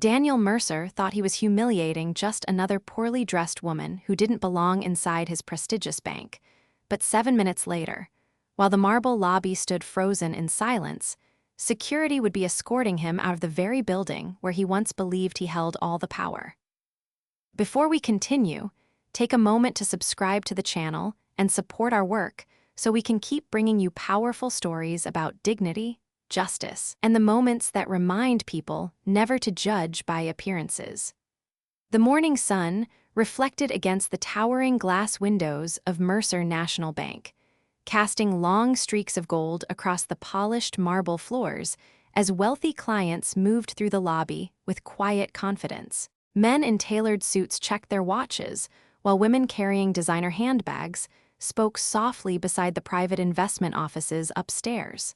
Daniel Mercer thought he was humiliating just another poorly dressed woman who didn't belong inside his prestigious bank. But 7 minutes later, while the marble lobby stood frozen in silence, security would be escorting him out of the very building where he once believed he held all the power. Before we continue, take a moment to subscribe to the channel and support our work so we can keep bringing you powerful stories about dignity, justice, and the moments that remind people never to judge by appearances. The morning sun reflected against the towering glass windows of Mercer National Bank, casting long streaks of gold across the polished marble floors as wealthy clients moved through the lobby with quiet confidence. Men in tailored suits checked their watches, while women carrying designer handbags spoke softly beside the private investment offices upstairs.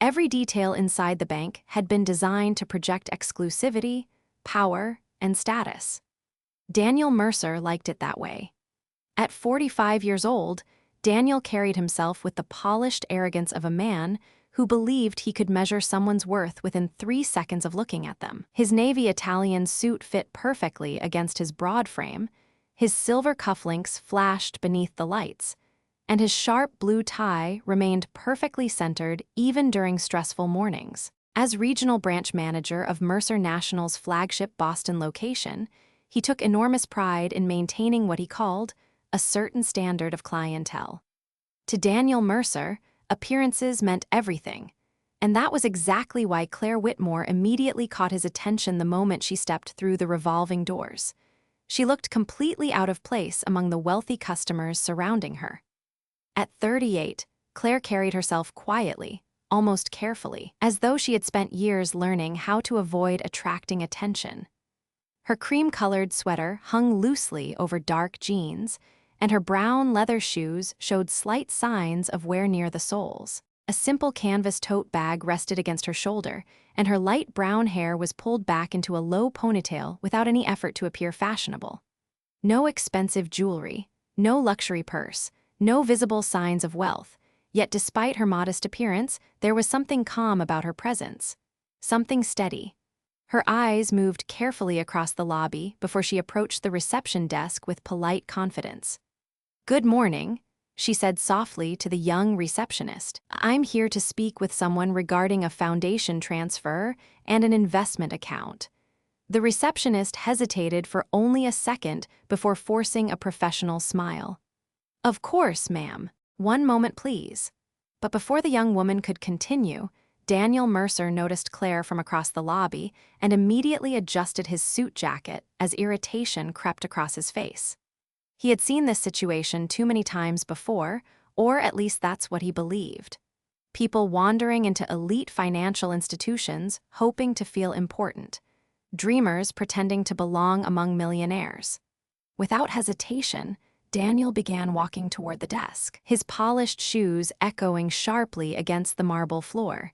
Every detail inside the bank had been designed to project exclusivity, power, and status. Daniel Mercer liked it that way. At 45 years old, Daniel carried himself with the polished arrogance of a man who believed he could measure someone's worth within 3 seconds of looking at them. His navy Italian suit fit perfectly against his broad frame, his silver cufflinks flashed beneath the lights, and his sharp blue tie remained perfectly centered even during stressful mornings. As regional branch manager of Mercer National's flagship Boston location, he took enormous pride in maintaining what he called a certain standard of clientele. To Daniel Mercer, appearances meant everything, and that was exactly why Claire Whitmore immediately caught his attention the moment she stepped through the revolving doors. She looked completely out of place among the wealthy customers surrounding her. At 38, Claire carried herself quietly, almost carefully, as though she had spent years learning how to avoid attracting attention. Her cream-colored sweater hung loosely over dark jeans, and her brown leather shoes showed slight signs of wear near the soles. A simple canvas tote bag rested against her shoulder, and her light brown hair was pulled back into a low ponytail without any effort to appear fashionable. No expensive jewelry, no luxury purse, no visible signs of wealth, yet despite her modest appearance, there was something calm about her presence. Something steady. Her eyes moved carefully across the lobby before she approached the reception desk with polite confidence. "Good morning," she said softly to the young receptionist. "I'm here to speak with someone regarding a foundation transfer and an investment account." The receptionist hesitated for only a second before forcing a professional smile. "Of course, ma'am. One moment, please." But before the young woman could continue, Daniel Mercer noticed Claire from across the lobby and immediately adjusted his suit jacket as irritation crept across his face. He had seen this situation too many times before, or at least that's what he believed. People wandering into elite financial institutions hoping to feel important. Dreamers pretending to belong among millionaires. Without hesitation, Daniel began walking toward the desk, his polished shoes echoing sharply against the marble floor.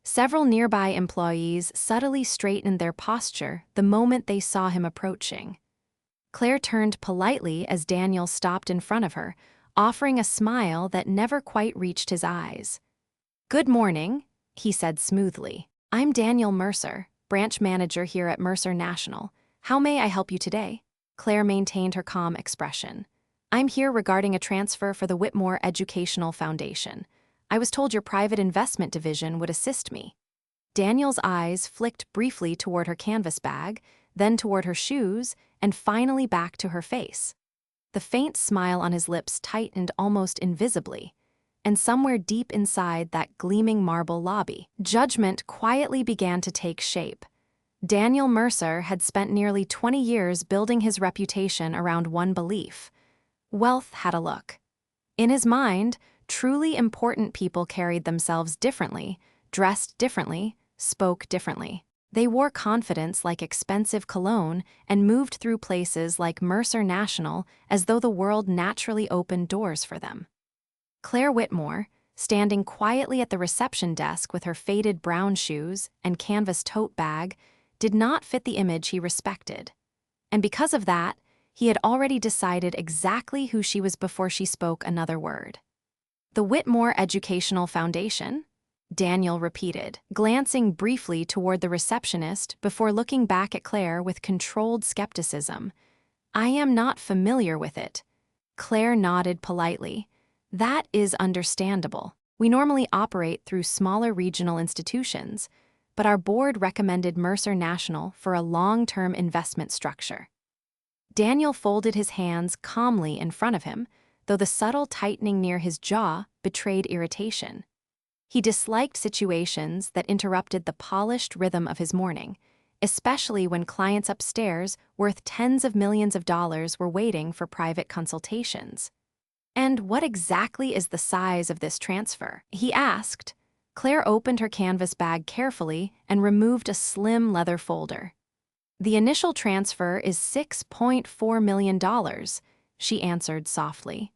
Several nearby employees subtly straightened their posture the moment they saw him approaching. Claire turned politely as Daniel stopped in front of her, offering a smile that never quite reached his eyes. "Good morning," he said smoothly. "I'm Daniel Mercer, branch manager here at Mercer National. How may I help you today?" Claire maintained her calm expression. "I'm here regarding a transfer for the Whitmore Educational Foundation. I was told your private investment division would assist me." Daniel's eyes flicked briefly toward her canvas bag, then toward her shoes, and finally back to her face. The faint smile on his lips tightened almost invisibly, and somewhere deep inside that gleaming marble lobby, judgment quietly began to take shape. Daniel Mercer had spent nearly 20 years building his reputation around one belief: wealth had a look. In his mind, truly important people carried themselves differently, dressed differently, spoke differently. They wore confidence like expensive cologne and moved through places like Mercer National as though the world naturally opened doors for them. Claire Whitmore, standing quietly at the reception desk with her faded brown shoes and canvas tote bag, did not fit the image he respected. And because of that, he had already decided exactly who she was before she spoke another word. "The Whitmore Educational Foundation?" Daniel repeated, glancing briefly toward the receptionist before looking back at Claire with controlled skepticism. I am not familiar with it. Claire nodded politely. That is understandable. We normally operate through smaller regional institutions, but our board recommended Mercer National for a long-term investment structure. Daniel folded his hands calmly in front of him, though the subtle tightening near his jaw betrayed irritation. He disliked situations that interrupted the polished rhythm of his morning, especially when clients upstairs worth tens of millions of dollars were waiting for private consultations. And what exactly is the size of this transfer? He asked. Claire opened her canvas bag carefully and removed a slim leather folder. The initial transfer is $6.4 million, she answered softly.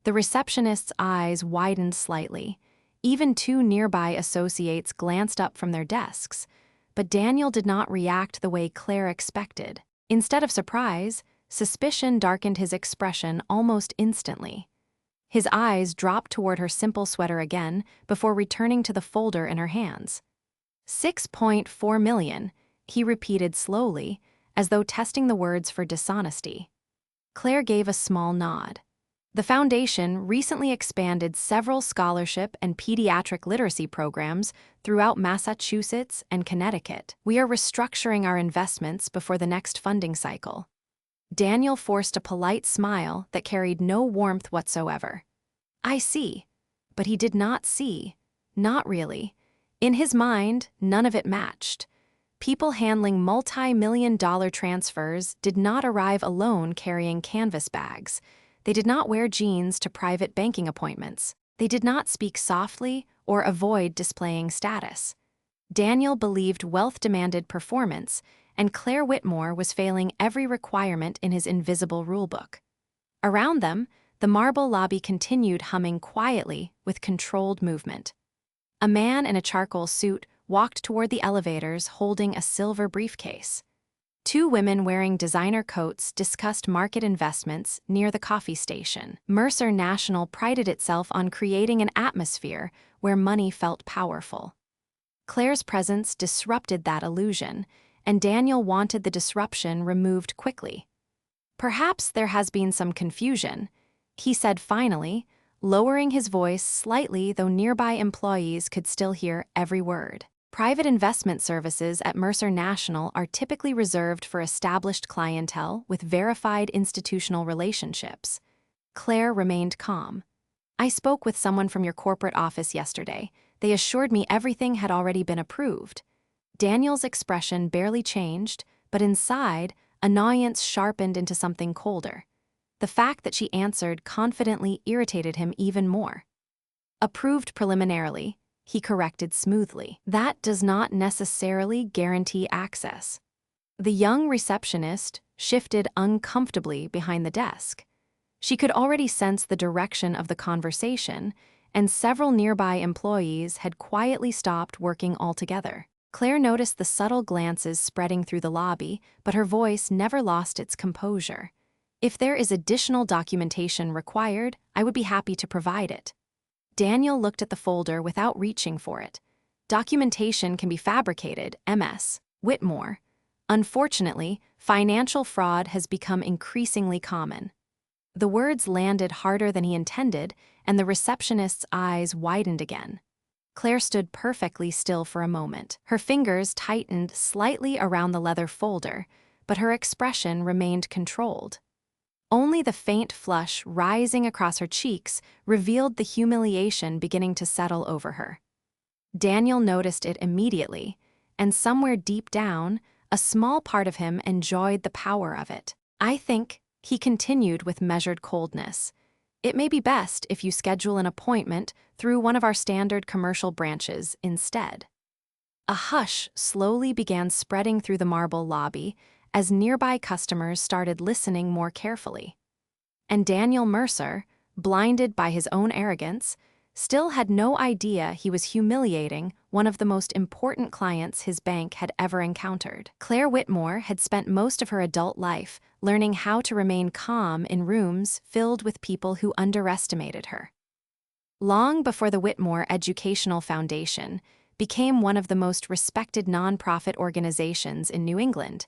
The receptionist's eyes widened slightly. Even two nearby associates glanced up from their desks, but Daniel did not react the way Claire expected. Instead of surprise, suspicion darkened his expression almost instantly. His eyes dropped toward her simple sweater again before returning to the folder in her hands. $6.4 million, he repeated slowly, as though testing the words for dishonesty. Claire gave a small nod. The foundation recently expanded several scholarship and pediatric literacy programs throughout Massachusetts and Connecticut. We are restructuring our investments before the next funding cycle. Daniel forced a polite smile that carried no warmth whatsoever. I see. But he did not see. Not really. In his mind, none of it matched. People handling multi-million-dollar transfers did not arrive alone carrying canvas bags. They did not wear jeans to private banking appointments. They did not speak softly or avoid displaying status. Daniel believed wealth demanded performance, and Claire Whitmore was failing every requirement in his invisible rulebook. Around them, the marble lobby continued humming quietly with controlled movement. A man in a charcoal suit walked toward the elevators holding a silver briefcase. Two women wearing designer coats discussed market investments near the coffee station. Mercer National prided itself on creating an atmosphere where money felt powerful. Claire's presence disrupted that illusion, and Daniel wanted the disruption removed quickly. Perhaps there has been some confusion, he said finally, lowering his voice slightly though nearby employees could still hear every word. Private investment services at Mercer National are typically reserved for established clientele with verified institutional relationships. Claire remained calm. I spoke with someone from your corporate office yesterday. They assured me everything had already been approved. Daniel's expression barely changed, but inside, annoyance sharpened into something colder. The fact that she answered confidently irritated him even more. Approved preliminarily, he corrected smoothly. That does not necessarily guarantee access. The young receptionist shifted uncomfortably behind the desk. She could already sense the direction of the conversation, and several nearby employees had quietly stopped working altogether. Claire noticed the subtle glances spreading through the lobby, but her voice never lost its composure. If there is additional documentation required, I would be happy to provide it. Daniel looked at the folder without reaching for it. Documentation can be fabricated, Ms. Whitmore. Unfortunately, financial fraud has become increasingly common. The words landed harder than he intended, and the receptionist's eyes widened again. Claire stood perfectly still for a moment. Her fingers tightened slightly around the leather folder, but her expression remained controlled. Only the faint flush rising across her cheeks revealed the humiliation beginning to settle over her. Daniel noticed it immediately, and somewhere deep down, a small part of him enjoyed the power of it. I think, he continued with measured coldness, it may be best if you schedule an appointment through one of our standard commercial branches instead. A hush slowly began spreading through the marble lobby as nearby customers started listening more carefully. And Daniel Mercer, blinded by his own arrogance, still had no idea he was humiliating one of the most important clients his bank had ever encountered. Claire Whitmore had spent most of her adult life learning how to remain calm in rooms filled with people who underestimated her. long before the Whitmore Educational Foundation became one of the most respected nonprofit organizations in New England.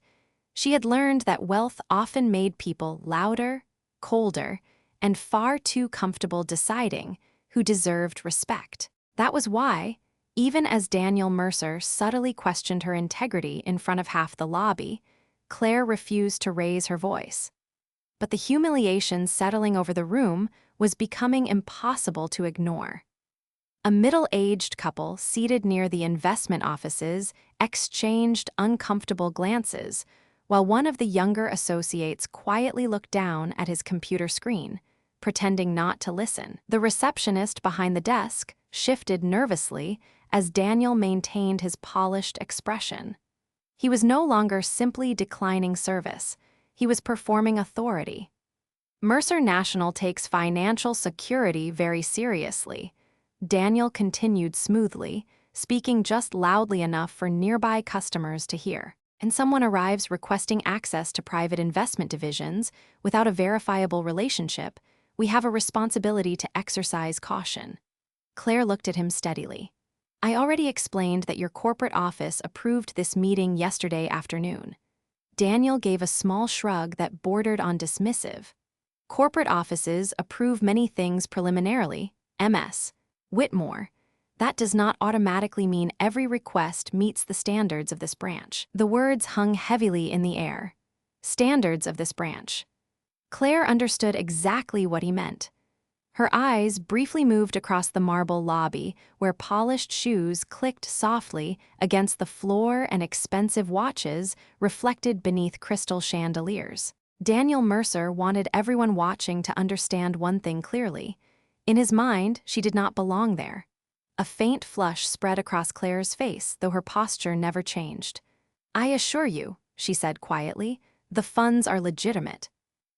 She had learned that wealth often made people louder, colder, and far too comfortable deciding who deserved respect. That was why, even as Daniel Mercer subtly questioned her integrity in front of half the lobby, Claire refused to raise her voice. But the humiliation settling over the room was becoming impossible to ignore. A middle-aged couple seated near the investment offices exchanged uncomfortable glances, while one of the younger associates quietly looked down at his computer screen, pretending not to listen. The receptionist behind the desk shifted nervously as Daniel maintained his polished expression. He was no longer simply declining service. He was performing authority. Mercer National takes financial security very seriously. Daniel continued smoothly, speaking just loudly enough for nearby customers to hear. And someone arrives requesting access to private investment divisions without a verifiable relationship, we have a responsibility to exercise caution. Claire looked at him steadily. I already explained that your corporate office approved this meeting yesterday afternoon. Daniel gave a small shrug that bordered on dismissive. Corporate offices approve many things preliminarily, MS. Whitmore. That does not automatically mean every request meets the standards of this branch. The words hung heavily in the air. Standards of this branch. Claire understood exactly what he meant. Her eyes briefly moved across the marble lobby where polished shoes clicked softly against the floor and expensive watches reflected beneath crystal chandeliers. Daniel Mercer wanted everyone watching to understand one thing clearly. In his mind, she did not belong there. A faint flush spread across Claire's face, though her posture never changed. I assure you, she said quietly, the funds are legitimate.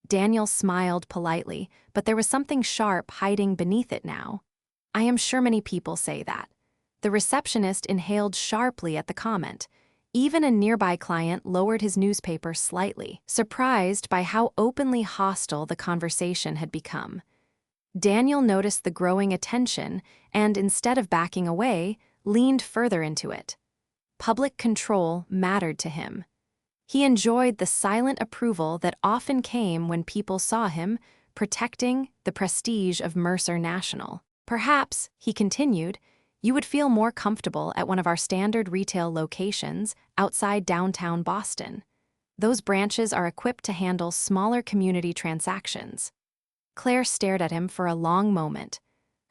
Daniel smiled politely, but there was something sharp hiding beneath it now. I am sure many people say that. The receptionist inhaled sharply at the comment. Even a nearby client lowered his newspaper slightly, surprised by how openly hostile the conversation had become. Daniel noticed the growing attention and, instead of backing away, leaned further into it. Public control mattered to him. He enjoyed the silent approval that often came when people saw him protecting the prestige of Mercer National. Perhaps, he continued, you would feel more comfortable at one of our standard retail locations outside downtown Boston. Those branches are equipped to handle smaller community transactions. Claire stared at him for a long moment.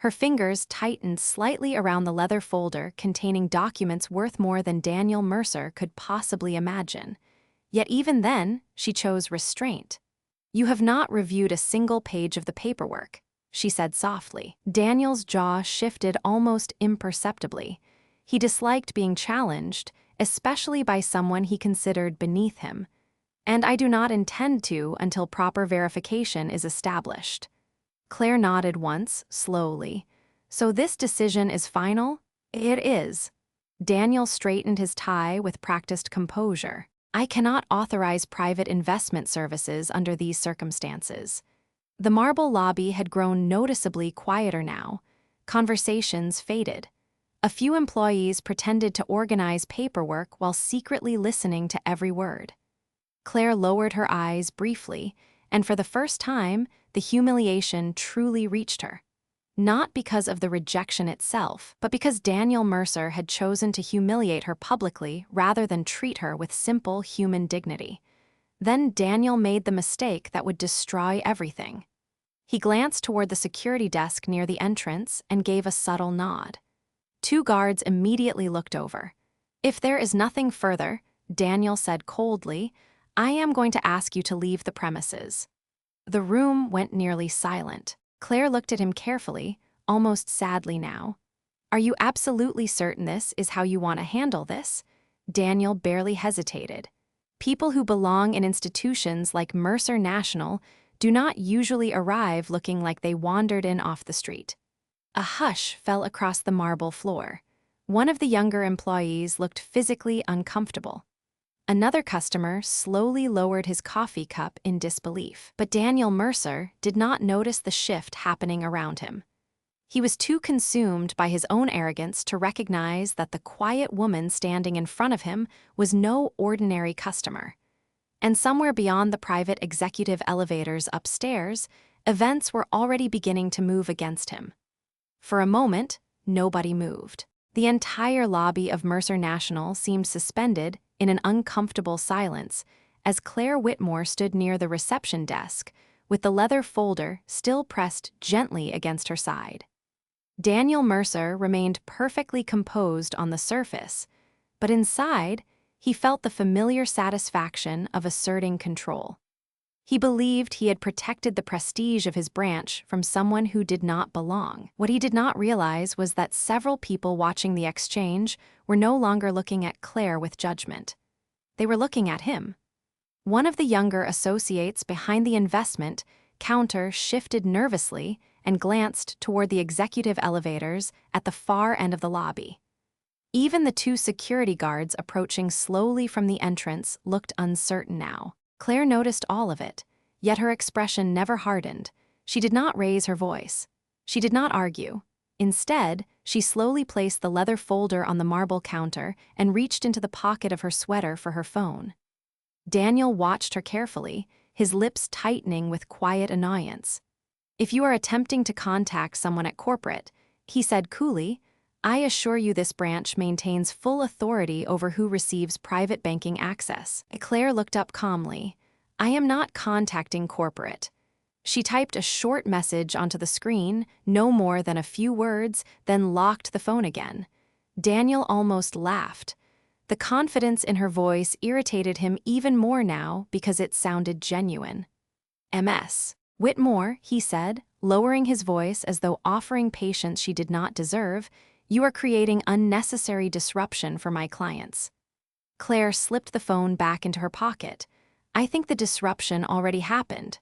Her fingers tightened slightly around the leather folder containing documents worth more than Daniel Mercer could possibly imagine. Yet even then, she chose restraint. You have not reviewed a single page of the paperwork, she said softly. Daniel's jaw shifted almost imperceptibly. He disliked being challenged, especially by someone he considered beneath him. And I do not intend to until proper verification is established. Claire nodded once, slowly. So this decision is final? It is. Daniel straightened his tie with practiced composure. I cannot authorize private investment services under these circumstances. The marble lobby had grown noticeably quieter now. Conversations faded. A few employees pretended to organize paperwork while secretly listening to every word. Claire lowered her eyes briefly, and for the first time, the humiliation truly reached her. Not because of the rejection itself, but because Daniel Mercer had chosen to humiliate her publicly rather than treat her with simple human dignity. Then Daniel made the mistake that would destroy everything. He glanced toward the security desk near the entrance and gave a subtle nod. Two guards immediately looked over. If there is nothing further, Daniel said coldly, I am going to ask you to leave the premises. The room went nearly silent. Claire looked at him carefully, almost sadly now. Are you absolutely certain this is how you want to handle this? Daniel barely hesitated. People who belong in institutions like Mercer National do not usually arrive looking like they wandered in off the street. A hush fell across the marble floor. One of the younger employees looked physically uncomfortable. Another customer slowly lowered his coffee cup in disbelief, but Daniel Mercer did not notice the shift happening around him. He was too consumed by his own arrogance to recognize that the quiet woman standing in front of him was no ordinary customer. And somewhere beyond the private executive elevators upstairs, events were already beginning to move against him. For a moment, nobody moved. The entire lobby of Mercer National seemed suspended in an uncomfortable silence as Claire Whitmore stood near the reception desk, with the leather folder still pressed gently against her side. Daniel Mercer remained perfectly composed on the surface, but inside, he felt the familiar satisfaction of asserting control. He believed he had protected the prestige of his branch from someone who did not belong. What he did not realize was that several people watching the exchange were no longer looking at Claire with judgment. They were looking at him. One of the younger associates behind the investment counter shifted nervously and glanced toward the executive elevators at the far end of the lobby. Even the two security guards approaching slowly from the entrance looked uncertain now. Claire noticed all of it, yet her expression never hardened. She did not raise her voice. She did not argue. Instead, she slowly placed the leather folder on the marble counter and reached into the pocket of her sweater for her phone. Daniel watched her carefully, his lips tightening with quiet annoyance. "If you are attempting to contact someone at corporate," he said coolly, "I assure you this branch maintains full authority over who receives private banking access." Claire looked up calmly. "I am not contacting corporate." She typed a short message onto the screen, no more than a few words, then locked the phone again. Daniel almost laughed. The confidence in her voice irritated him even more now because it sounded genuine. "MS. Whitmore," he said, lowering his voice as though offering patience she did not deserve, "you are creating unnecessary disruption for my clients." Claire slipped the phone back into her pocket. "I think the disruption already happened."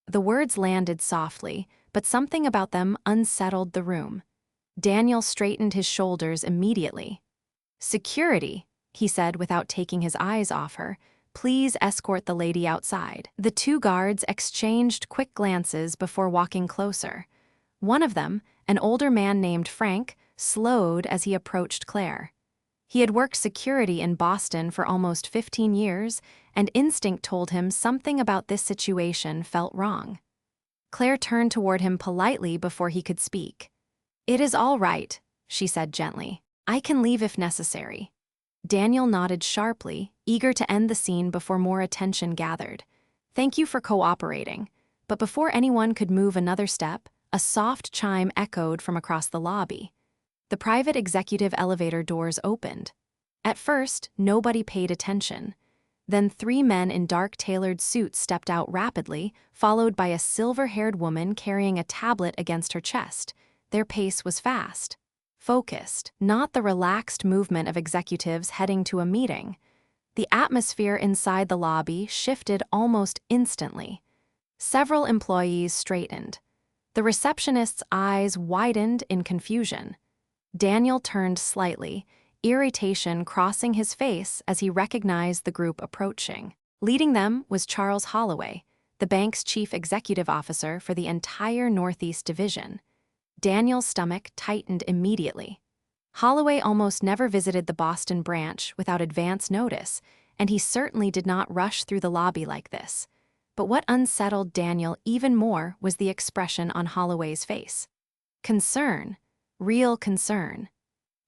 The words landed softly, but something about them unsettled the room. Daniel straightened his shoulders immediately. "Security," he said without taking his eyes off her. "Please escort the lady outside." The two guards exchanged quick glances before walking closer. One of them, an older man named Frank, slowed as he approached Claire. He had worked security in Boston for almost 15 years, and instinct told him something about this situation felt wrong. Claire turned toward him politely before he could speak. "It is all right," she said gently. "I can leave if necessary." Daniel nodded sharply, eager to end the scene before more attention gathered. "Thank you for cooperating." But before anyone could move another step, a soft chime echoed from across the lobby. The private executive elevator doors opened. At first, nobody paid attention. Then 3 men in dark tailored suits stepped out rapidly, followed by a silver-haired woman carrying a tablet against her chest. Their pace was fast. Focused, not the relaxed movement of executives heading to a meeting. The atmosphere inside the lobby shifted almost instantly. Several employees straightened. The receptionist's eyes widened in confusion. Daniel turned slightly, irritation crossing his face as he recognized the group approaching. Leading them was Charles Holloway, the bank's chief executive officer for the entire Northeast Division. Daniel's stomach tightened immediately. Holloway almost never visited the Boston branch without advance notice, and he certainly did not rush through the lobby like this. But what unsettled Daniel even more was the expression on Holloway's face. Concern. Real concern.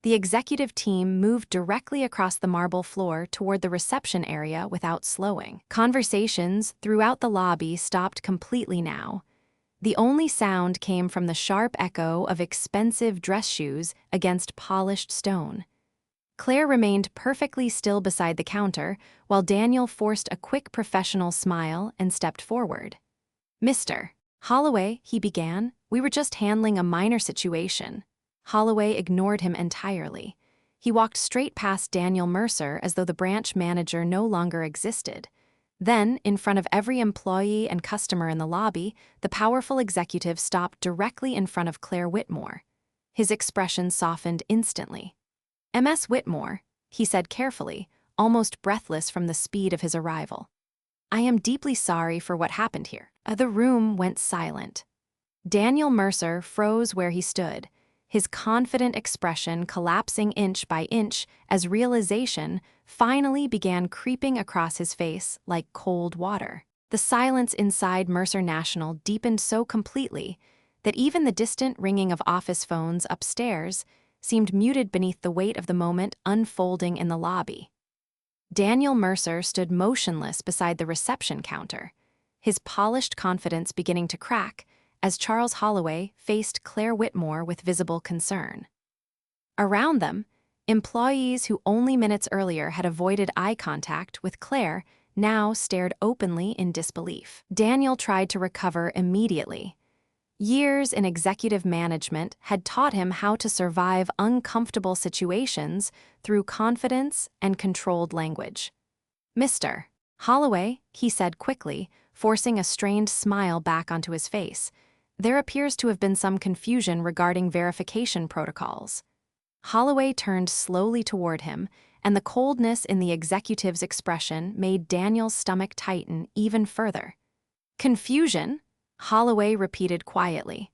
The executive team moved directly across the marble floor toward the reception area without slowing. Conversations throughout the lobby stopped completely now. The only sound came from the sharp echo of expensive dress shoes against polished stone. Claire remained perfectly still beside the counter, while Daniel forced a quick professional smile and stepped forward. "Mr. Holloway," he began, "we were just handling a minor situation." Holloway ignored him entirely. He walked straight past Daniel Mercer as though the branch manager no longer existed. Then, in front of every employee and customer in the lobby, the powerful executive stopped directly in front of Claire Whitmore. His expression softened instantly. "MS Whitmore," he said carefully, almost breathless from the speed of his arrival. "I am deeply sorry for what happened here." The room went silent. Daniel Mercer froze where he stood, his confident expression collapsing inch by inch as realization finally began creeping across his face like cold water. The silence inside Mercer National deepened so completely that even the distant ringing of office phones upstairs seemed muted beneath the weight of the moment unfolding in the lobby. Daniel Mercer stood motionless beside the reception counter, his polished confidence beginning to crack as Charles Holloway faced Claire Whitmore with visible concern. Around them, employees who only minutes earlier had avoided eye contact with Claire now stared openly in disbelief. Daniel tried to recover immediately. Years in executive management had taught him how to survive uncomfortable situations through confidence and controlled language. "Mr. Holloway," he said quickly, forcing a strained smile back onto his face, "there appears to have been some confusion regarding verification protocols." Holloway turned slowly toward him, and the coldness in the executive's expression made Daniel's stomach tighten even further. "Confusion?" Holloway repeated quietly.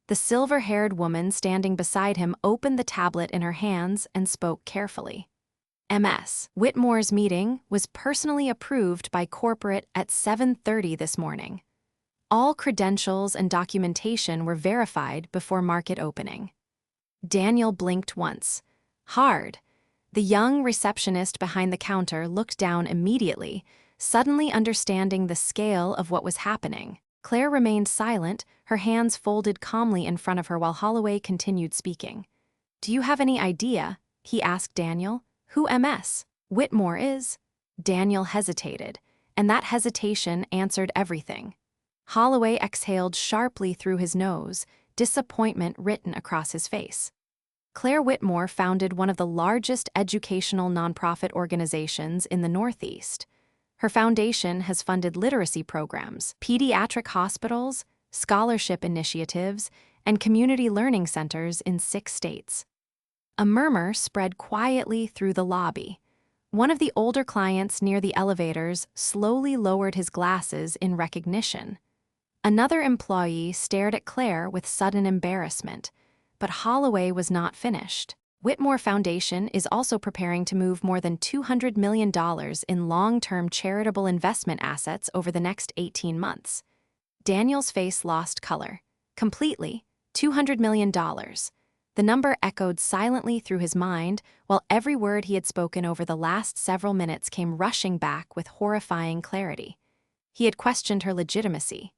The silver-haired woman standing beside him opened the tablet in her hands and spoke carefully. "Ms. Whitmore's meeting was personally approved by corporate at 7:30 this morning. All credentials and documentation were verified before market opening." Daniel blinked once. Hard. The young receptionist behind the counter looked down immediately, suddenly understanding the scale of what was happening. Claire remained silent, her hands folded calmly in front of her while Holloway continued speaking. "Do you have any idea," he asked Daniel, "who Ms. Whitmore is?" Daniel hesitated, and that hesitation answered everything. Holloway exhaled sharply through his nose, disappointment written across his face. Claire Whitmore founded one of the largest educational nonprofit organizations in the Northeast. Her foundation has funded literacy programs, pediatric hospitals, scholarship initiatives, and community learning centers in 6 states. A murmur spread quietly through the lobby. One of the older clients near the elevators slowly lowered his glasses in recognition. Another employee stared at Claire with sudden embarrassment, but Holloway was not finished. "Whitmore Foundation is also preparing to move more than $200 million in long-term charitable investment assets over the next 18 months. Daniel's face lost color. Completely. $200 million. The number echoed silently through his mind, while every word he had spoken over the last several minutes came rushing back with horrifying clarity. He had questioned her legitimacy,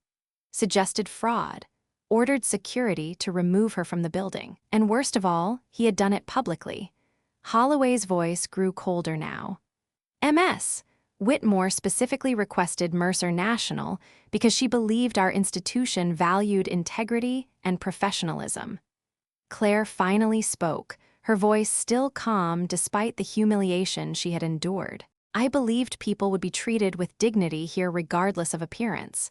suggested fraud, ordered security to remove her from the building, and worst of all, he had done it publicly. Holloway's voice grew colder now. "Ms. Whitmore specifically requested Mercer National because she believed our institution valued integrity and professionalism." Claire finally spoke, her voice still calm despite the humiliation she had endured. "I believed people would be treated with dignity here regardless of appearance."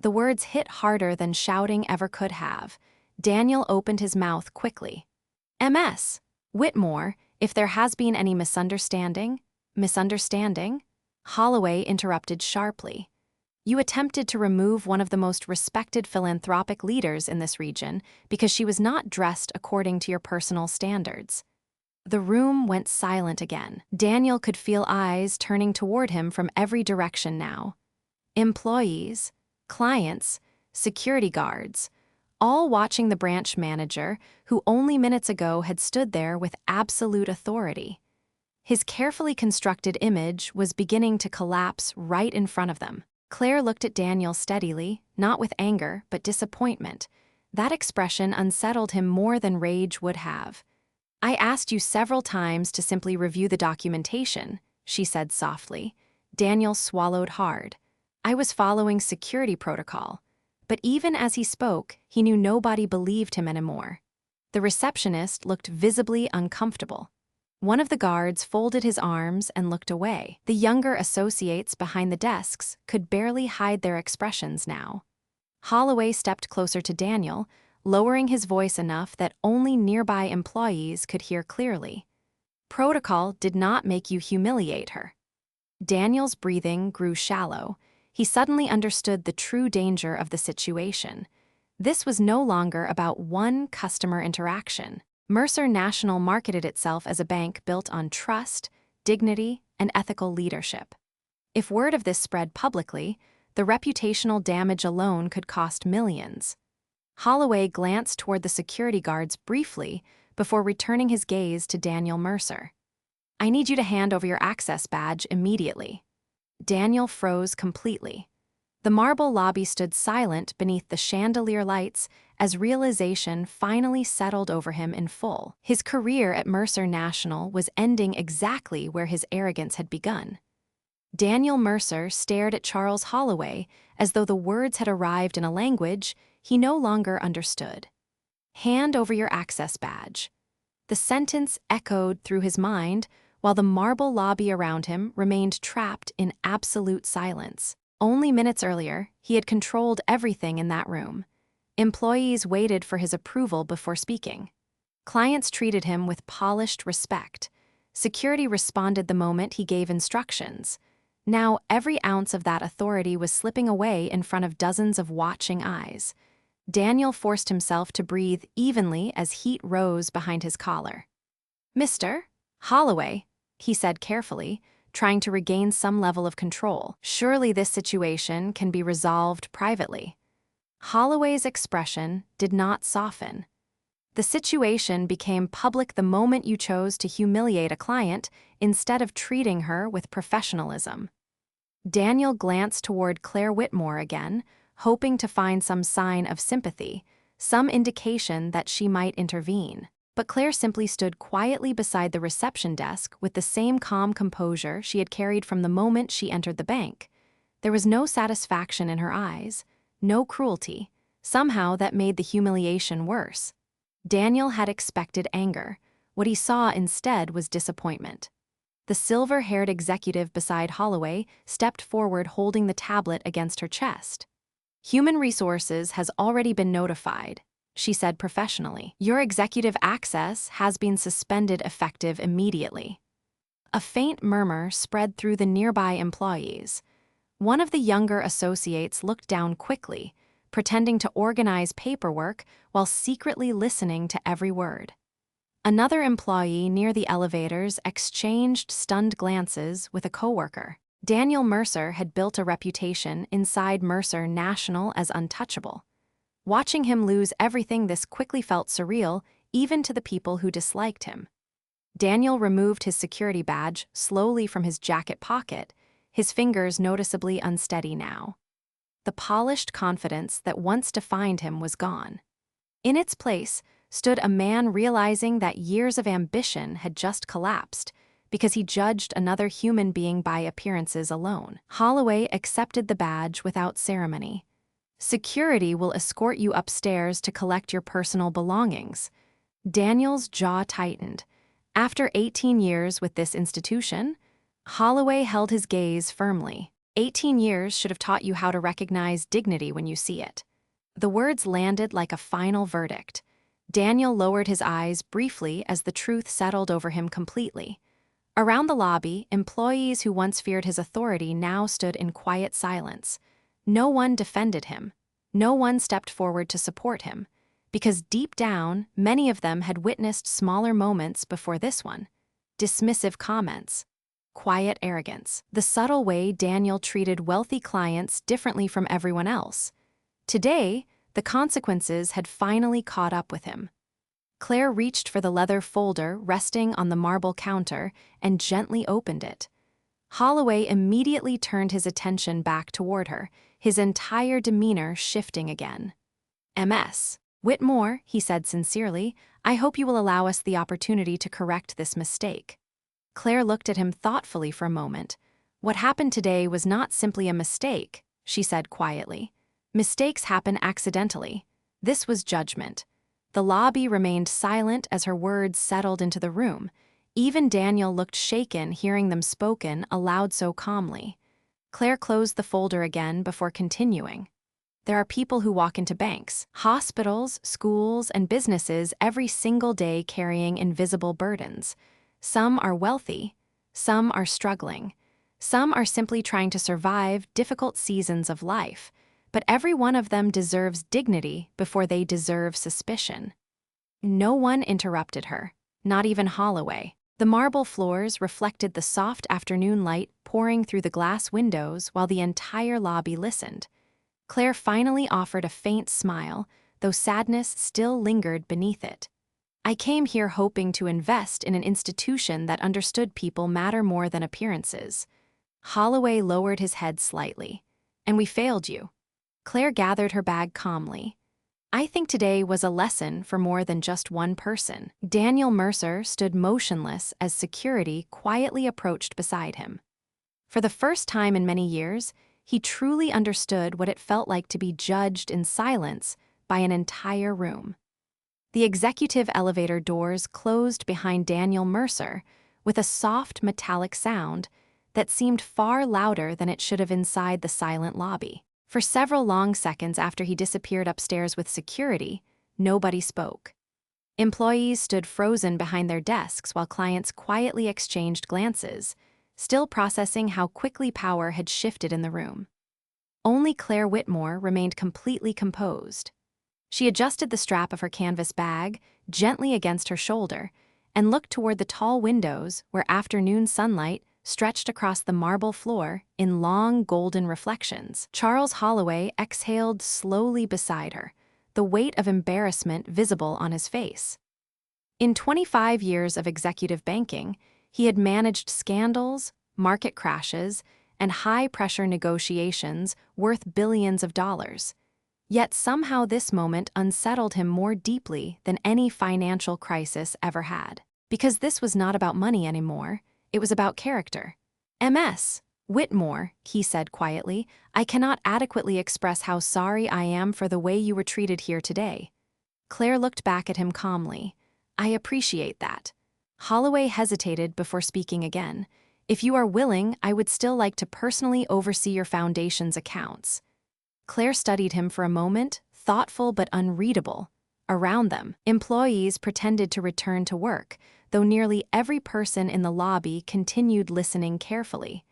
The words hit harder than shouting ever could have. Daniel opened his mouth quickly. "Ms. Whitmore, if there has been any misunderstanding?" "Misunderstanding?" Holloway interrupted sharply. "You attempted to remove one of the most respected philanthropic leaders in this region because she was not dressed according to your personal standards." The room went silent again. Daniel could feel eyes turning toward him from every direction now. Employees, clients, security guards, all watching the branch manager who only minutes ago had stood there with absolute authority. His carefully constructed image was beginning to collapse right in front of them. Claire looked at Daniel steadily, not with anger, but disappointment. That expression unsettled him more than rage would have. "I asked you several times to simply review the documentation," she said softly. Daniel swallowed hard. "I was following security protocol." But even as he spoke, he knew nobody believed him anymore. The receptionist looked visibly uncomfortable. One of the guards folded his arms and looked away. The younger associates behind the desks could barely hide their expressions now. Holloway stepped closer to Daniel, lowering his voice enough that only nearby employees could hear clearly. "Protocol did not make you humiliate her." Daniel's breathing grew shallow. He suddenly understood the true danger of the situation. This was no longer about one customer interaction. Mercer National marketed itself as a bank built on trust, dignity, and ethical leadership. If word of this spread publicly, the reputational damage alone could cost millions. Holloway glanced toward the security guards briefly before returning his gaze to Daniel Mercer. "I need you to hand over your access badge immediately." Daniel froze completely. The marble lobby stood silent beneath the chandelier lights as realization finally settled over him in full. His career at Mercer National was ending exactly where his arrogance had begun. Daniel Mercer stared at Charles Holloway as though the words had arrived in a language he no longer understood. "Hand over your access badge." The sentence echoed through his mind while the marble lobby around him remained trapped in absolute silence. Only minutes earlier, he had controlled everything in that room. Employees waited for his approval before speaking. Clients treated him with polished respect. Security responded the moment he gave instructions. Now, every ounce of that authority was slipping away in front of dozens of watching eyes. Daniel forced himself to breathe evenly as heat rose behind his collar. "Mr. Holloway," he said carefully, trying to regain some level of control. "Surely this situation can be resolved privately." Holloway's expression did not soften. "The situation became public the moment you chose to humiliate a client instead of treating her with professionalism." Daniel glanced toward Claire Whitmore again, hoping to find some sign of sympathy, some indication that she might intervene. But Claire simply stood quietly beside the reception desk with the same calm composure she had carried from the moment she entered the bank. There was no satisfaction in her eyes, no cruelty. Somehow that made the humiliation worse. Daniel had expected anger. What he saw instead was disappointment. The silver-haired executive beside Holloway stepped forward holding the tablet against her chest. "Human Resources has already been notified," she said professionally. "Your executive access has been suspended effective immediately." A faint murmur spread through the nearby employees. One of the younger associates looked down quickly, pretending to organize paperwork while secretly listening to every word. Another employee near the elevators exchanged stunned glances with a coworker. Daniel Mercer had built a reputation inside Mercer National as untouchable. Watching him lose everything this quickly felt surreal, even to the people who disliked him. Daniel removed his security badge slowly from his jacket pocket, his fingers noticeably unsteady now. The polished confidence that once defined him was gone. In its place stood a man realizing that years of ambition had just collapsed because he judged another human being by appearances alone. Holloway accepted the badge without ceremony. "Security will escort you upstairs to collect your personal belongings." Daniel's jaw tightened. After 18 years with this institution, Holloway held his gaze firmly. 18 years should have taught you how to recognize dignity when you see it. The words landed like a final verdict. Daniel lowered his eyes briefly as the truth settled over him completely. Around the lobby, employees who once feared his authority now stood in quiet silence. No one defended him. No one stepped forward to support him. Because deep down, many of them had witnessed smaller moments before this one. Dismissive comments. Quiet arrogance. The subtle way Daniel treated wealthy clients differently from everyone else. Today, the consequences had finally caught up with him. Claire reached for the leather folder resting on the marble counter and gently opened it. Holloway immediately turned his attention back toward her, his entire demeanor shifting again. "Ms. Whitmore," he said sincerely, "I hope you will allow us the opportunity to correct this mistake." Claire looked at him thoughtfully for a moment. "What happened today was not simply a mistake," she said quietly. "Mistakes happen accidentally. This was judgment." The lobby remained silent as her words settled into the room. Even Daniel looked shaken hearing them spoken aloud so calmly. Claire closed the folder again before continuing. "There are people who walk into banks, hospitals, schools, and businesses every single day carrying invisible burdens. Some are wealthy, some are struggling, some are simply trying to survive difficult seasons of life. but every one of them deserves dignity before they deserve suspicion. No one interrupted her, not even Holloway. The marble floors reflected the soft afternoon light pouring through the glass windows while the entire lobby listened. Claire finally offered a faint smile, though sadness still lingered beneath it. I came here hoping to invest in an institution that understood people matter more than appearances. Holloway lowered his head slightly. And we failed you. Claire gathered her bag calmly. I think today was a lesson for more than just one person. Daniel Mercer stood motionless as security quietly approached beside him. For the first time in many years, he truly understood what it felt like to be judged in silence by an entire room. The executive elevator doors closed behind Daniel Mercer with a soft metallic sound that seemed far louder than it should have inside the silent lobby. For several long seconds after he disappeared upstairs with security, nobody spoke. Employees stood frozen behind their desks while clients quietly exchanged glances, still processing how quickly power had shifted in the room. Only Claire Whitmore remained completely composed. She adjusted the strap of her canvas bag gently against her shoulder and looked toward the tall windows where afternoon sunlight stretched across the marble floor in long golden reflections. Charles Holloway exhaled slowly beside her, the weight of embarrassment visible on his face. In 25 years of executive banking, he had managed scandals, market crashes, and high-pressure negotiations worth billions of dollars. Yet somehow this moment unsettled him more deeply than any financial crisis ever had. Because this was not about money anymore, it was about character. "Ms. Whitmore," he said quietly, "I cannot adequately express how sorry I am for the way you were treated here today." Claire looked back at him calmly. "I appreciate that." Holloway hesitated before speaking again. "If you are willing, I would still like to personally oversee your foundation's accounts." Claire studied him for a moment, thoughtful but unreadable. Around them, employees pretended to return to work, though nearly every person in the lobby continued listening carefully.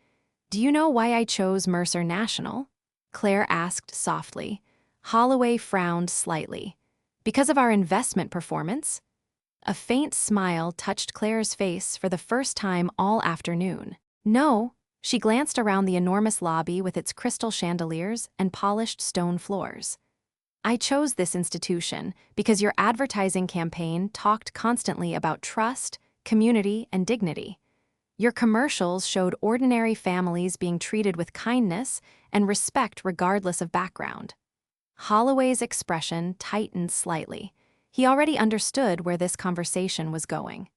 "Do you know why I chose Mercer National?" Claire asked softly. Holloway frowned slightly. "Because of our investment performance?" A faint smile touched Claire's face for the first time all afternoon. "No." She glanced around the enormous lobby with its crystal chandeliers and polished stone floors. "I chose this institution because your advertising campaign talked constantly about trust, community, and dignity. Your commercials showed ordinary families being treated with kindness and respect regardless of background." Holloway's expression tightened slightly. He already understood where this conversation was going.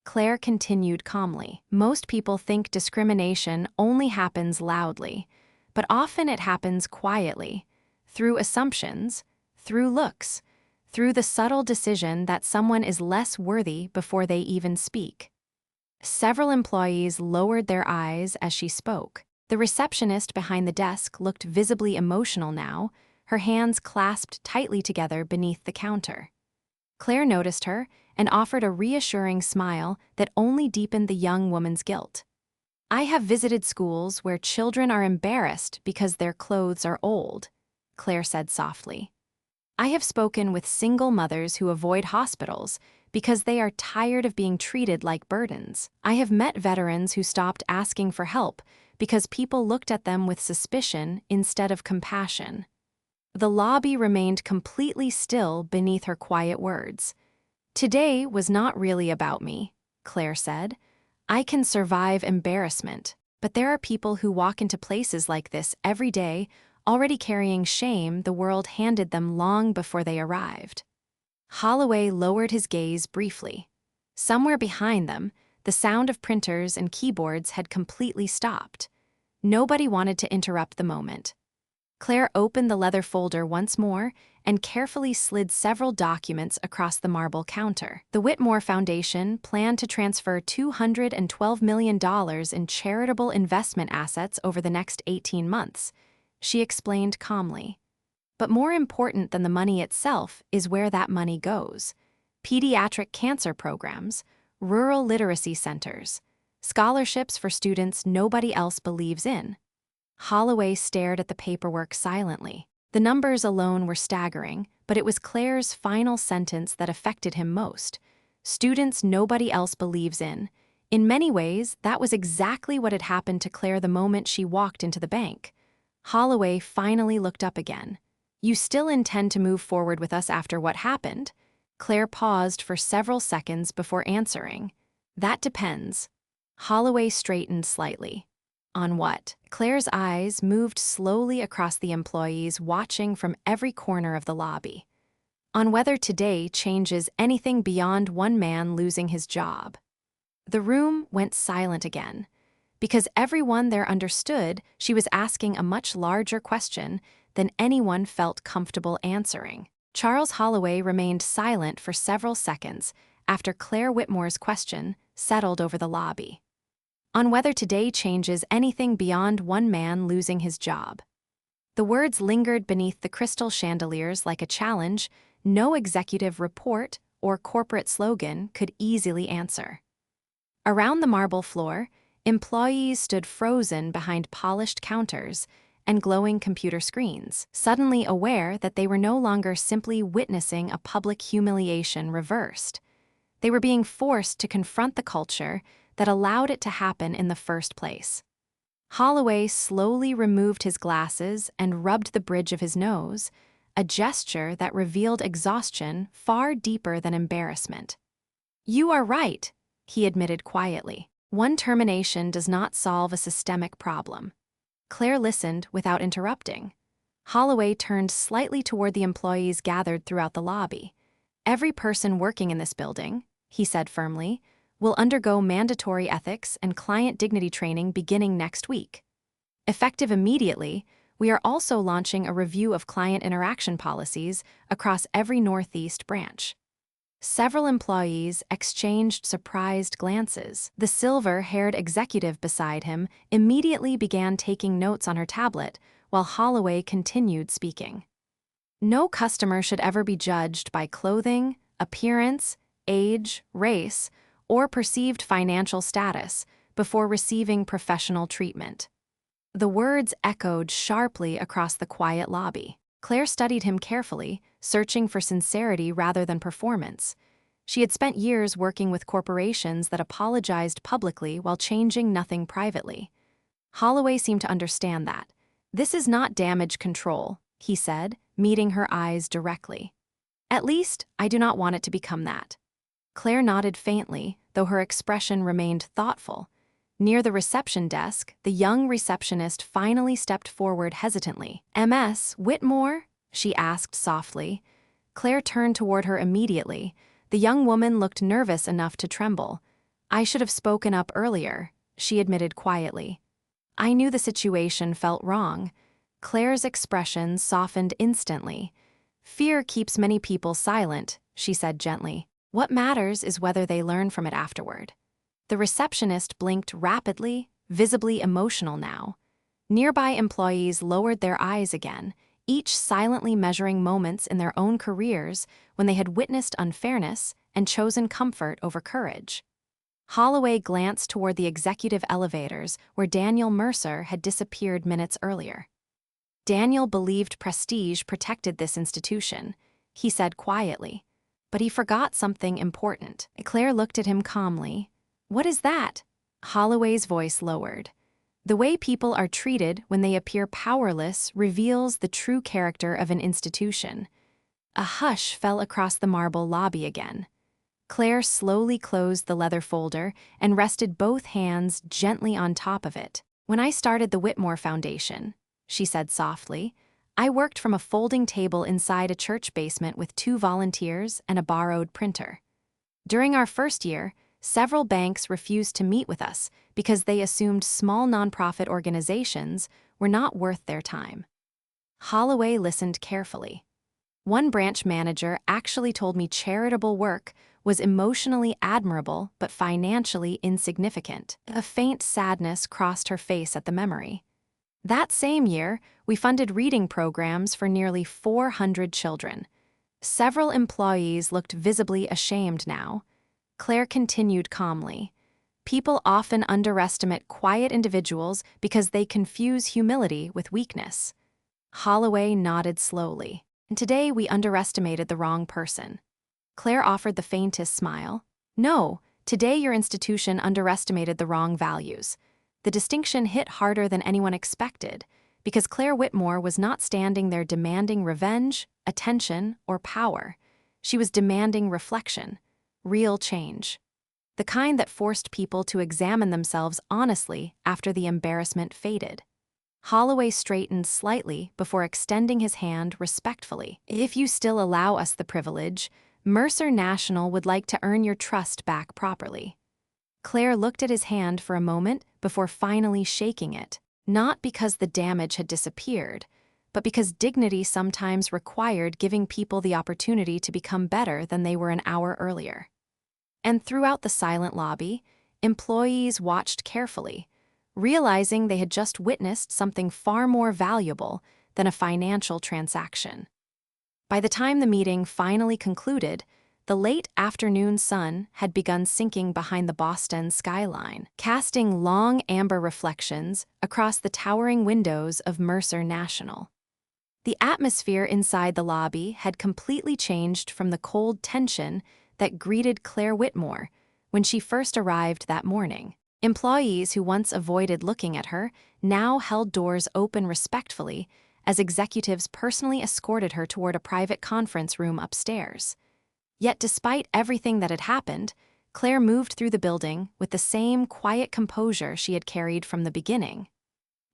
Claire continued calmly. "Most people think discrimination only happens loudly, but often it happens quietly, through assumptions, through looks, through the subtle decision that someone is less worthy before they even speak." Several employees lowered their eyes as she spoke. The receptionist behind the desk looked visibly emotional now, her hands clasped tightly together beneath the counter. Claire noticed her and offered a reassuring smile that only deepened the young woman's guilt. "I have visited schools where children are embarrassed because their clothes are old," Claire said softly. "I have spoken with single mothers who avoid hospitals because they are tired of being treated like burdens. I have met veterans who stopped asking for help because people looked at them with suspicion instead of compassion." The lobby remained completely still beneath her quiet words. "Today was not really about me," Claire said. "I can survive embarrassment, but there are people who walk into places like this every day, already carrying shame the world handed them long before they arrived." Holloway lowered his gaze briefly. Somewhere behind them, the sound of printers and keyboards had completely stopped. Nobody wanted to interrupt the moment. Claire opened the leather folder once more and carefully slid several documents across the marble counter. The Whitmore Foundation planned to transfer $212 million in charitable investment assets over the next 18 months, she explained calmly. "But more important than the money itself is where that money goes. Pediatric cancer programs, rural literacy centers, scholarships for students nobody else believes in." Holloway stared at the paperwork silently. The numbers alone were staggering, but it was Claire's final sentence that affected him most. Students nobody else believes in. In many ways, that was exactly what had happened to Claire the moment she walked into the bank. Holloway finally looked up again. You still intend to move forward with us after what happened? Claire paused for several seconds before answering. That depends. Holloway straightened slightly. On what? Claire's eyes moved slowly across the employees watching from every corner of the lobby. On whether today changes anything beyond one man losing his job. The room went silent again, because everyone there understood she was asking a much larger question than anyone felt comfortable answering. Charles Holloway remained silent for several seconds after Claire Whitmore's question settled over the lobby. On whether today changes anything beyond one man losing his job. The words lingered beneath the crystal chandeliers like a challenge no executive report or corporate slogan could easily answer. Around the marble floor, employees stood frozen behind polished counters and glowing computer screens, suddenly aware that they were no longer simply witnessing a public humiliation reversed. They were being forced to confront the culture that allowed it to happen in the first place. Holloway slowly removed his glasses and rubbed the bridge of his nose, a gesture that revealed exhaustion far deeper than embarrassment. You are right, he admitted quietly. One termination does not solve a systemic problem. Claire listened without interrupting. Holloway turned slightly toward the employees gathered throughout the lobby. Every person working in this building, he said firmly, will undergo mandatory ethics and client dignity training beginning next week. Effective immediately, we are also launching a review of client interaction policies across every Northeast branch. Several employees exchanged surprised glances. The silver-haired executive beside him immediately began taking notes on her tablet, while Holloway continued speaking. No customer should ever be judged by clothing, appearance, age, race, or perceived financial status before receiving professional treatment. The words echoed sharply across the quiet lobby. Claire studied him carefully, searching for sincerity rather than performance. She had spent years working with corporations that apologized publicly while changing nothing privately. Holloway seemed to understand that. This is not damage control, he said, meeting her eyes directly. At least, I do not want it to become that. Claire nodded faintly, though her expression remained thoughtful. Near the reception desk, the young receptionist finally stepped forward hesitantly. "Ms. Whitmore?" she asked softly. Claire turned toward her immediately. The young woman looked nervous enough to tremble. "I should have spoken up earlier," she admitted quietly. "I knew the situation felt wrong." Claire's expression softened instantly. "Fear keeps many people silent," she said gently. "What matters is whether they learn from it afterward." The receptionist blinked rapidly, visibly emotional now. Nearby employees lowered their eyes again, each silently measuring moments in their own careers when they had witnessed unfairness and chosen comfort over courage. Holloway glanced toward the executive elevators where Daniel Mercer had disappeared minutes earlier. Daniel believed prestige protected this institution, he said quietly. But he forgot something important. Claire looked at him calmly. "What is that?" Holloway's voice lowered. "The way people are treated when they appear powerless reveals the true character of an institution." A hush fell across the marble lobby again. Claire slowly closed the leather folder and rested both hands gently on top of it. "When I started the Whitmore Foundation," she said softly, "I worked from a folding table inside a church basement with 2 volunteers and a borrowed printer. During our first year, several banks refused to meet with us because they assumed small nonprofit organizations were not worth their time." Holloway listened carefully. "One branch manager actually told me charitable work was emotionally admirable but financially insignificant." A faint sadness crossed her face at the memory. "That same year, we funded reading programs for nearly 400 children. Several employees looked visibly ashamed now. Claire continued calmly. "People often underestimate quiet individuals because they confuse humility with weakness." Holloway nodded slowly. And today we underestimated the wrong person. Claire offered the faintest smile. No, today your institution underestimated the wrong values. The distinction hit harder than anyone expected, because Claire Whitmore was not standing there demanding revenge, attention, or power. She was demanding reflection, real change. The kind that forced people to examine themselves honestly after the embarrassment faded. Holloway straightened slightly before extending his hand respectfully. If you still allow us the privilege, Mercer National would like to earn your trust back properly. Claire looked at his hand for a moment before finally shaking it, not because the damage had disappeared, but because dignity sometimes required giving people the opportunity to become better than they were an hour earlier. And throughout the silent lobby, employees watched carefully, realizing they had just witnessed something far more valuable than a financial transaction. By the time the meeting finally concluded, the late afternoon sun had begun sinking behind the Boston skyline, casting long amber reflections across the towering windows of Mercer National. The atmosphere inside the lobby had completely changed from the cold tension that greeted Claire Whitmore when she first arrived that morning. Employees who once avoided looking at her now held doors open respectfully as executives personally escorted her toward a private conference room upstairs. Yet despite everything that had happened, Claire moved through the building with the same quiet composure she had carried from the beginning.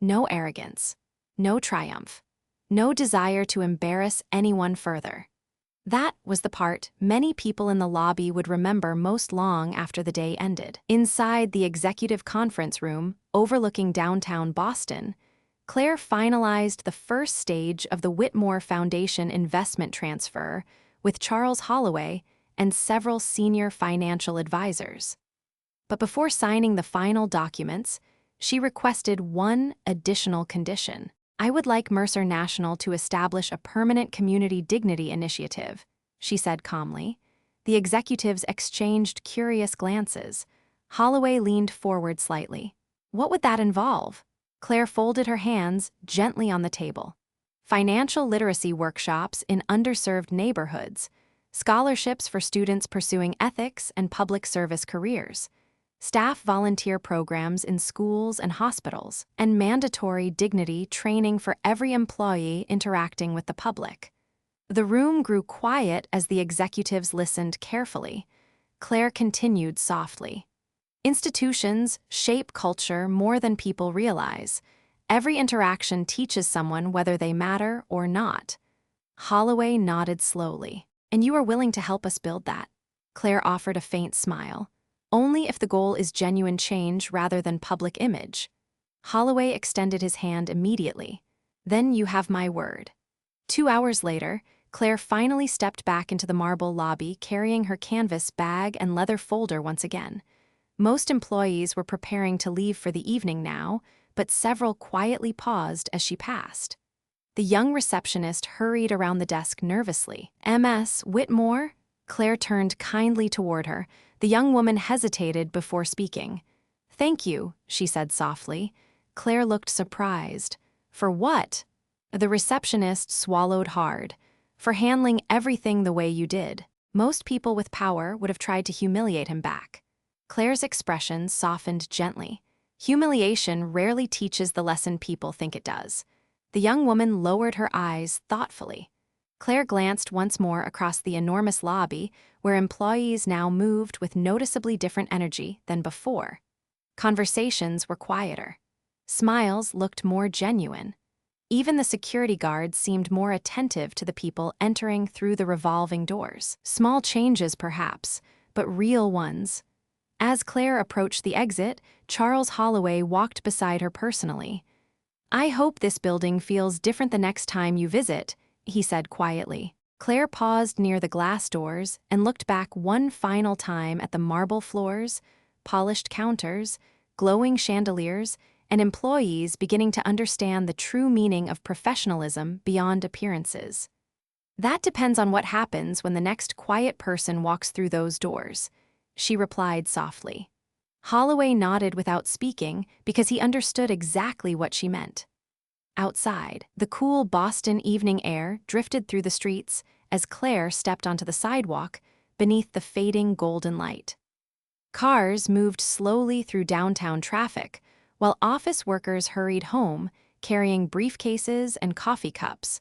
No arrogance, no triumph, no desire to embarrass anyone further. That was the part many people in the lobby would remember most long after the day ended. Inside the executive conference room, overlooking downtown Boston, Claire finalized the first stage of the Whitmore Foundation investment transfer with Charles Holloway and several senior financial advisors. But before signing the final documents, she requested one additional condition. I would like Mercer National to establish a permanent community dignity initiative, she said calmly. The executives exchanged curious glances. Holloway leaned forward slightly. What would that involve? Claire folded her hands gently on the table. Financial literacy workshops in underserved neighborhoods, scholarships for students pursuing ethics and public service careers, staff volunteer programs in schools and hospitals, and mandatory dignity training for every employee interacting with the public. The room grew quiet as the executives listened carefully. Claire continued softly. Institutions shape culture more than people realize. Every interaction teaches someone whether they matter or not. Holloway nodded slowly. And you are willing to help us build that? Claire offered a faint smile. Only if the goal is genuine change rather than public image. Holloway extended his hand immediately. Then you have my word. 2 hours later, Claire finally stepped back into the marble lobby carrying her canvas bag and leather folder once again. Most employees were preparing to leave for the evening now, but several quietly paused as she passed. The young receptionist hurried around the desk nervously. Ms. Whitmore? Claire turned kindly toward her. The young woman hesitated before speaking. Thank you, she said softly. Claire looked surprised. For what? The receptionist swallowed hard. For handling everything the way you did. Most people with power would have tried to humiliate him back. Claire's expression softened gently. Humiliation rarely teaches the lesson people think it does. The young woman lowered her eyes thoughtfully. Claire glanced once more across the enormous lobby, where employees now moved with noticeably different energy than before. Conversations were quieter. Smiles looked more genuine. Even the security guards seemed more attentive to the people entering through the revolving doors. Small changes, perhaps, but real ones. As Claire approached the exit, Charles Holloway walked beside her personally. I hope this building feels different the next time you visit, he said quietly. Claire paused near the glass doors and looked back one final time at the marble floors, polished counters, glowing chandeliers, and employees beginning to understand the true meaning of professionalism beyond appearances. That depends on what happens when the next quiet person walks through those doors, she replied softly. Holloway nodded without speaking because he understood exactly what she meant. Outside, the cool Boston evening air drifted through the streets as Claire stepped onto the sidewalk beneath the fading golden light. Cars moved slowly through downtown traffic, while office workers hurried home, carrying briefcases and coffee cups,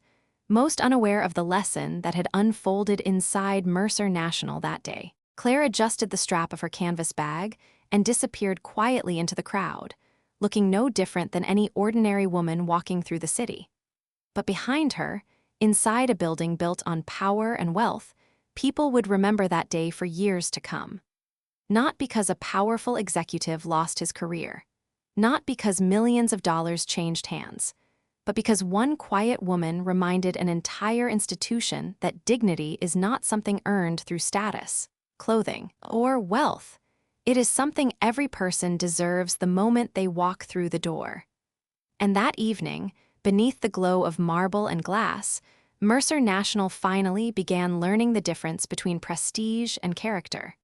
most unaware of the lesson that had unfolded inside Mercer National that day. Claire adjusted the strap of her canvas bag and disappeared quietly into the crowd, looking no different than any ordinary woman walking through the city. But behind her, inside a building built on power and wealth, people would remember that day for years to come. Not because a powerful executive lost his career, not because millions of dollars changed hands, but because one quiet woman reminded an entire institution that dignity is not something earned through status, clothing, or wealth. It is something every person deserves the moment they walk through the door. And that evening, beneath the glow of marble and glass, Mercer National finally began learning the difference between prestige and character.